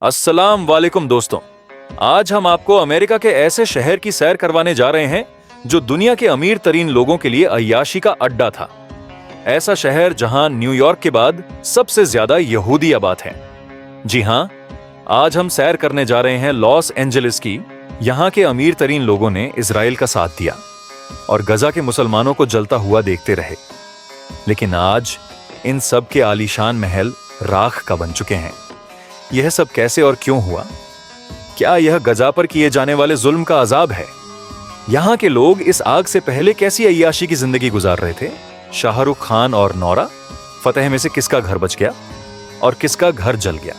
अस्सलाम वालेकुम दोस्तों। आज हम आपको अमेरिका के ऐसे शहर की सैर करवाने जा रहे हैं जो दुनिया के अमीर तरीन लोगों के लिए अय्याशी का अड्डा था। ऐसा शहर जहां न्यूयॉर्क के बाद सबसे ज्यादा यहूदी आबाद हैं। जी हां, आज हम सैर करने जा रहे हैं लॉस एंजलिस की। यहां के अमीर तरीन लोगों ने इजराइल का साथ दिया और गजा के मुसलमानों को जलता हुआ देखते रहे। लेकिन आज इन सब के आलीशान महल राख का बन चुके हैं। यह सब कैसे और क्यों हुआ? क्या यह गजा पर किए जाने वाले जुल्म का अजाब है? यहां के लोग इस आग से पहले कैसी अय्याशी की जिंदगी गुजार रहे थे? शाहरुख खान और नौरा फतेह में से किसका घर बच गया और किसका घर जल गया?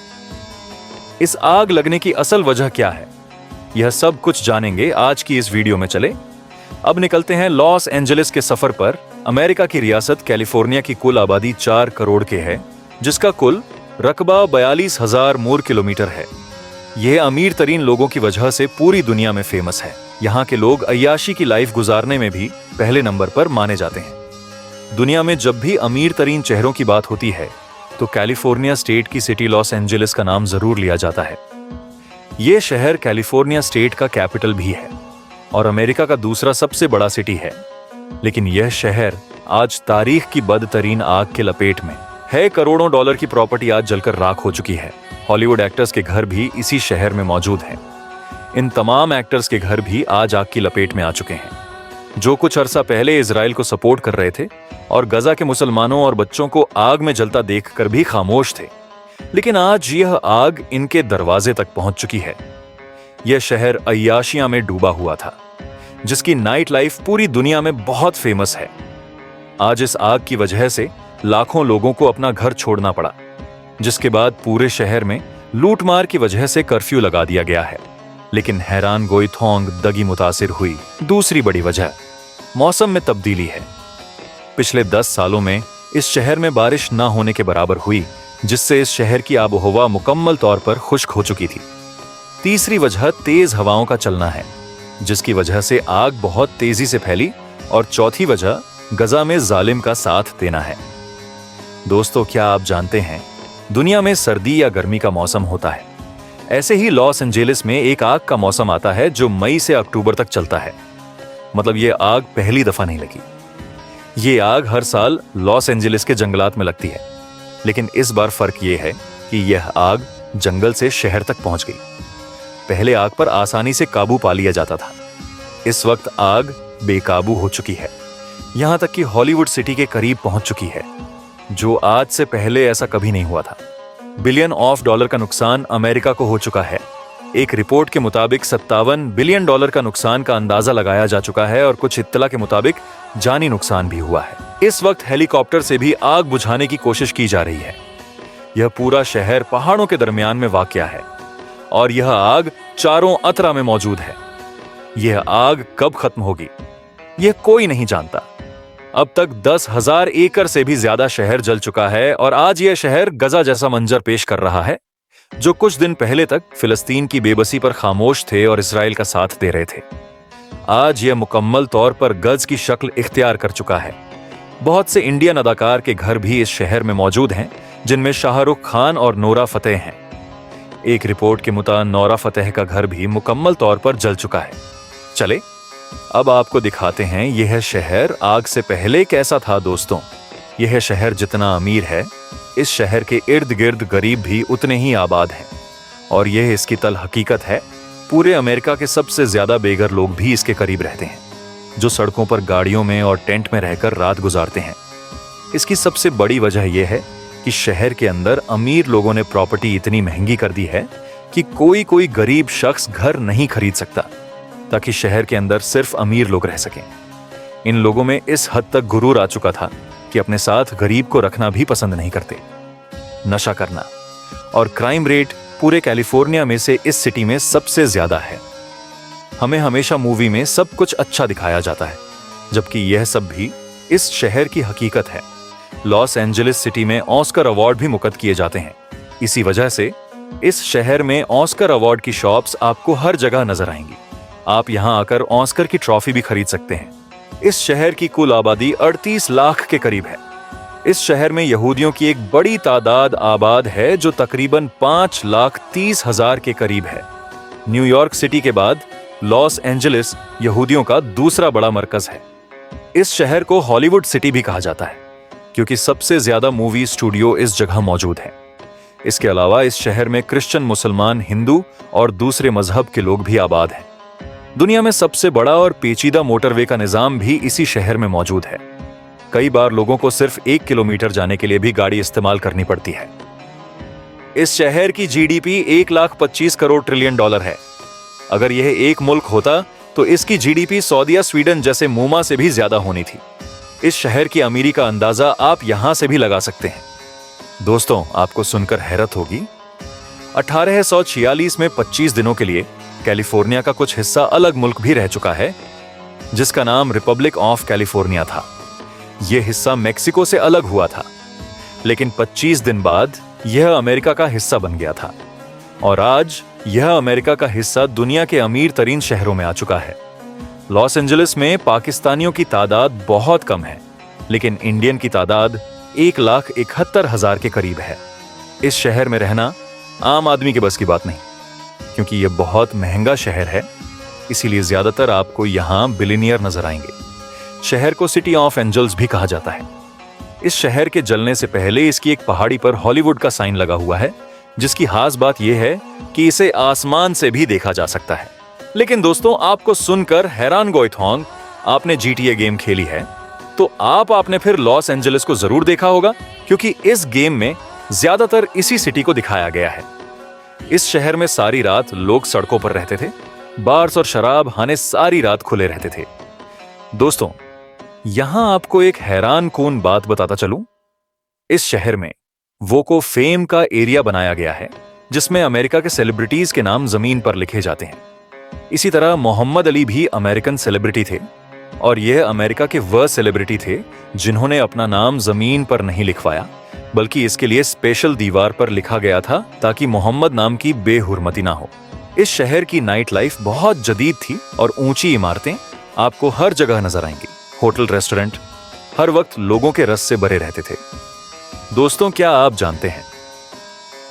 इस आग लगने की असल वजह क्या है? यह सब कुछ जानेंगे आज की इस वीडियो में। चले अब निकलते हैं लॉस एंजलिस के सफर पर। अमेरिका की रियासत कैलिफोर्निया की कुल आबादी 4 करोड़ के है, जिसका कुल रकबा 42,000 मूर किलोमीटर है। यह अमीर तरीन लोगों की वजह से पूरी दुनिया में फेमस है। यहाँ के लोग अय्याशी की लाइफ गुजारने में भी पहले नंबर पर माने जाते हैं। दुनिया में जब भी अमीर तरीन चेहरों की बात होती है तो कैलिफोर्निया स्टेट की सिटी लॉस एंजलिस का नाम जरूर लिया जाता है। यह शहर कैलिफोर्निया स्टेट का कैपिटल भी है और अमेरिका का दूसरा सबसे बड़ा सिटी है। लेकिन यह शहर आज तारीख की बदतरीन आग के लपेट में है। करोड़ों डॉलर की प्रॉपर्टी आज जलकर राख हो चुकी है। हॉलीवुड एक्टर्स के घर भी इसी शहर में मौजूद हैं। इन तमाम एक्टर्स के घर भी आज आग की लपेट में आ चुके हैं, जो कुछ अरसा पहले इजराइल को सपोर्ट कर रहे थे और गजा के मुसलमानों और बच्चों को आग में जलता देखकर भी खामोश थे। लेकिन आज यह आग इनके दरवाजे तक पहुंच चुकी है। यह शहर अय्याशियां में डूबा हुआ था, जिसकी नाइट लाइफ पूरी दुनिया में बहुत फेमस है। आज इस आग की वजह से लाखों लोगों को अपना घर छोड़ना पड़ा, जिसके बाद पूरे शहर में लूटमार की वजह से कर्फ्यू लगा दिया गया है। लेकिन हैरान गोई थोंग दगी मुतासिर हुई दूसरी बड़ी वजह मौसम में तब्दीली है। पिछले 10 सालों में इस शहर में बारिश न होने के बराबर हुई, जिससे इस शहर की आबोहवा मुकम्मल तौर पर खुश्क हो चुकी थी। तीसरी वजह तेज हवाओं का चलना है, जिसकी वजह से आग बहुत तेजी से फैली। और चौथी वजह गजा में जालिम का साथ देना है। दोस्तों, क्या आप जानते हैं दुनिया में सर्दी या गर्मी का मौसम होता है? ऐसे ही लॉस एंजेलिस में एक आग का मौसम आता है जो मई से अक्टूबर तक चलता है। मतलब ये आग पहली दफा नहीं लगी। ये आग हर साल लॉस एंजेलिस के जंगलात में लगती है, लेकिन इस बार फर्क ये है कि यह आग जंगल से शहर तक पहुंच गई। पहले आग पर आसानी से काबू पा लिया जाता था। इस वक्त आग बेकाबू हो चुकी है, यहां तक कि हॉलीवुड सिटी के करीब पहुंच चुकी है, जो आज से पहले ऐसा कभी नहीं हुआ था। बिलियन ऑफ डॉलर का नुकसान अमेरिका को हो चुका है। एक रिपोर्ट के मुताबिक 57 बिलियन डॉलर का नुकसान का अंदाजा लगाया जा चुका है और कुछ इत्तला के मुताबिक जानी नुकसान भी हुआ है। इस वक्त हेलीकॉप्टर से भी आग बुझाने की कोशिश की जा रही है। यह पूरा शहर पहाड़ों के दरमियान में वाक़या है और यह आग चारों अतरा में मौजूद है। यह आग कब खत्म होगी, यह कोई नहीं जानता। अब तक 10,000 एकड़ से भी ज्यादा शहर जल चुका है और आज यह शहर गजा जैसा मंजर पेश कर रहा है, जो कुछ दिन पहले तक फिलिस्तीन की बेबसी पर खामोश थे और इजराइल का साथ दे रहे थे। आज यह मुकम्मल तौर पर गज की शक्ल इख्तियार कर चुका है। बहुत से इंडियन अदाकार के घर भी इस शहर में मौजूद हैं, जिनमें शाहरुख खान और नोरा फतेह हैं। एक रिपोर्ट के मुताबिक नोरा फतेह का घर भी मुकम्मल तौर पर जल चुका है। चले अब आपको दिखाते हैं यह शहर आग से पहले कैसा था। दोस्तों, यह शहर जितना अमीर है, इस शहर के इर्द गिर्द गरीब भी उतने ही आबाद हैं। और यह इसकी तल हकीकत है, पूरे अमेरिका के सबसे ज्यादा बेघर लोग भी इसके करीब रहते हैं, जो सड़कों पर गाड़ियों में और टेंट में रहकर रात गुजारते हैं। इसकी सबसे बड़ी वजह यह है कि शहर के अंदर अमीर लोगों ने प्रॉपर्टी इतनी महंगी कर दी है कि कोई गरीब शख्स घर नहीं खरीद सकता, ताकि शहर के अंदर सिर्फ अमीर लोग रह सकें। इन लोगों में इस हद तक गुरूर आ चुका था कि अपने साथ गरीब को रखना भी पसंद नहीं करते। नशा करना और क्राइम रेट पूरे कैलिफोर्निया में से इस सिटी में सबसे ज्यादा है। हमें हमेशा मूवी में सब कुछ अच्छा दिखाया जाता है, जबकि यह सब भी इस शहर की हकीकत है। लॉस एंजलिस सिटी में ऑस्कर अवार्ड भी मुक़द्दर किए जाते हैं। इसी वजह से इस शहर में ऑस्कर अवार्ड की शॉप्स आपको हर जगह नजर आएंगी। आप यहां आकर ऑस्कर की ट्रॉफी भी खरीद सकते हैं। इस शहर की कुल आबादी 38 लाख के करीब है। इस शहर में यहूदियों की एक बड़ी तादाद आबाद है जो तकरीबन 5,30,000 के करीब है। न्यूयॉर्क सिटी के बाद लॉस एंजलिस यहूदियों का दूसरा बड़ा मरकज है। इस शहर को हॉलीवुड सिटी भी कहा जाता है क्योंकि सबसे ज्यादा मूवी स्टूडियो इस जगह मौजूद हैं। इसके अलावा इस शहर में क्रिश्चियन, मुसलमान, हिंदू और दूसरे मजहब के लोग भी आबाद हैं। दुनिया में सबसे बड़ा और पेचीदा मोटरवे का निजाम भी इसी शहर में मौजूद है। कई बार लोगों को सिर्फ 1 किलोमीटर जाने के लिए भी गाड़ी इस्तेमाल करनी पड़ती है। इस शहर की जीडीपी 1,25 करोड़ ट्रिलियन डॉलर है। अगर यह एक मुल्क होता तो इसकी जीडीपी सऊदी, स्वीडन जैसे मूमा से भी ज्यादा होनी थी। इस शहर की अमीरी का अंदाजा आप यहां से भी लगा सकते हैं। दोस्तों, आपको सुनकर हैरत होगी, 1846 में 25 दिनों के लिए कैलिफोर्निया का कुछ हिस्सा अलग मुल्क भी रह चुका है, जिसका नाम रिपब्लिक ऑफ कैलिफोर्निया था। यह हिस्सा मेक्सिको से अलग हुआ था, लेकिन 25 दिन बाद यह अमेरिका का हिस्सा बन गया था और आज यह अमेरिका का हिस्सा दुनिया के अमीर तरीन शहरों में आ चुका है। लॉस एंजलिस में पाकिस्तानियों की तादाद बहुत कम है, लेकिन इंडियन की तादाद 1,71,000 के करीब है। इस शहर में रहना आम आदमी के बस की बात नहीं, क्योंकि यह बहुत महंगा शहर है, इसीलिए ज्यादातर आपको यहां बिलियनियर नजर आएंगे। शहर को सिटी ऑफ एंजल्स भी कहा जाता है। इस शहर के जलने से पहले इसकी एक पहाड़ी पर हॉलीवुड का साइन लगा हुआ है, जिसकी खास बात यह है कि इसे आसमान से भी देखा जा सकता है। लेकिन दोस्तों, आपको सुनकर हैरान गोइथोंग, आपने GTA गेम खेली है तो आपने फिर लॉस एंजलिस को जरूर देखा होगा, क्योंकि इस गेम में ज्यादातर इसी सिटी को दिखाया गया है। इस शहर में सारी रात लोग सड़कों पर रहते थे, बार्स और शराब खाने सारी रात खुले रहते थे। दोस्तों, यहां आपको एक हैरान कौन बात बताता चलूं, इस शहर में वोक ऑफ फेम का एरिया बनाया गया है, जिसमें अमेरिका के सेलिब्रिटीज के नाम जमीन पर लिखे जाते हैं। इसी तरह मोहम्मद अली भी अमेरिकन सेलिब्रिटी थे और यह अमेरिका के वह सेलिब्रिटी थे जिन्होंने अपना नाम जमीन पर नहीं लिखवाया, बल्कि इसके लिए स्पेशल दीवार पर लिखा गया था ताकि मोहम्मद नाम की बेहुरमती ना हो। इस शहर की नाइट लाइफ बहुत जदीद थी और ऊंची इमारतें आपको हर जगह नजर आएंगी। होटल, रेस्टोरेंट हर वक्त लोगों के रस से भरे रहते थे। दोस्तों, क्या आप जानते हैं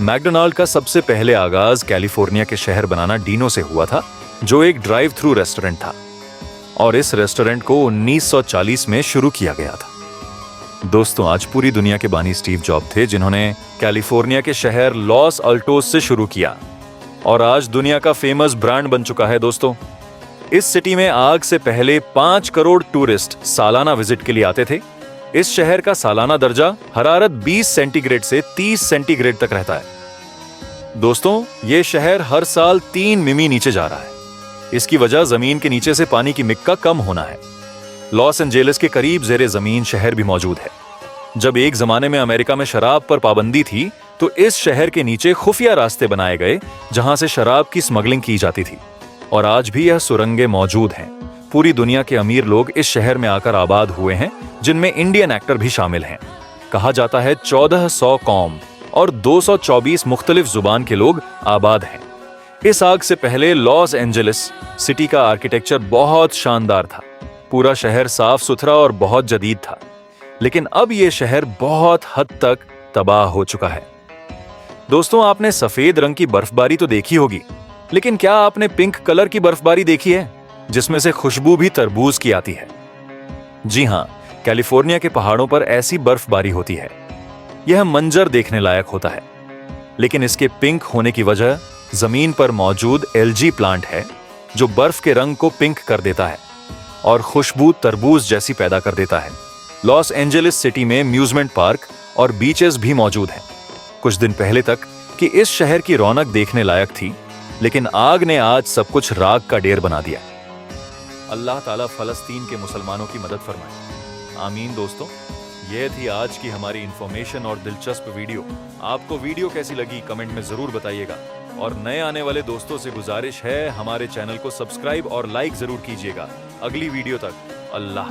मैकडोनाल्ड का सबसे पहले आगाज कैलिफोर्निया के शहर बनाना डीनो से हुआ था, जो एक ड्राइव थ्रू रेस्टोरेंट था, और इस रेस्टोरेंट को 1940 में शुरू किया गया था। दोस्तों, आज पूरी दुनिया के बानी स्टीव जॉब थे, जिन्होंने कैलिफोर्निया के शहर लॉस अल्टोस से शुरू किया और आज दुनिया का फेमस ब्रांड बन चुका है। दोस्तों, इस सिटी में आग से पहले 5 करोड़ टूरिस्ट सालाना विजिट के लिए आते थे। इस शहर का सालाना दर्जा हरारत 20 सेंटीग्रेड से 30 सेंटीग्रेड तक रहता है। दोस्तों, यह शहर हर साल 3 मिमी नीचे जा रहा है। इसकी वजह जमीन के नीचे से पानी की मिक्का कम होना है। लॉस एंजेलिस के करीब जेरे जमीन शहर भी मौजूद है। जब एक जमाने में अमेरिका में शराब पर पाबंदी थी, तो इस शहर के नीचे खुफिया रास्ते बनाए गए जहां से शराब की स्मगलिंग की जाती थी, और आज भी यह सुरंगें मौजूद हैं। पूरी दुनिया के अमीर लोग इस शहर में आकर आबाद हुए हैं, जिनमें इंडियन एक्टर भी शामिल हैं। कहा जाता है 1400 कौम और 224 मुख्तलिफ जुबान के लोग आबाद हैं। इस आग से पहले लॉस एंजलिस सिटी का आर्किटेक्चर बहुत शानदार था। पूरा शहर साफ सुथरा और बहुत जदीद था, लेकिन अब यह शहर बहुत हद तक तबाह हो चुका है। दोस्तों, आपने सफेद रंग की बर्फबारी तो देखी होगी, लेकिन क्या आपने पिंक कलर की बर्फबारी देखी है, जिसमें से खुशबू भी तरबूज की आती है? जी हां, कैलिफोर्निया के पहाड़ों पर ऐसी बर्फबारी होती है। यह मंजर देखने लायक होता है, लेकिन इसके पिंक होने की वजह जमीन पर मौजूद एलजी प्लांट है, जो बर्फ के रंग को पिंक कर देता है और खुशबू तरबूज जैसी पैदा कर देता है। लॉस एंजलिस सिटी में म्यूजमेंट पार्क और बीचेस भी मौजूद हैं। कुछ दिन पहले तक कि इस शहर की रौनक देखने लायक थी, लेकिन आग ने आज सब कुछ राख का ढेर बना दिया। अल्लाह ताला फलस्तीन के मुसलमानों की मदद फरमाए। आमीन। दोस्तों, यह थी आज की हमारी इंफॉर्मेशन और दिलचस्प वीडियो। आपको वीडियो कैसी लगी कमेंट में जरूर बताइएगा, और नए आने वाले दोस्तों से गुजारिश है हमारे चैनल को सब्सक्राइब और लाइक जरूर कीजिएगा। अगली वीडियो तक अल्लाह।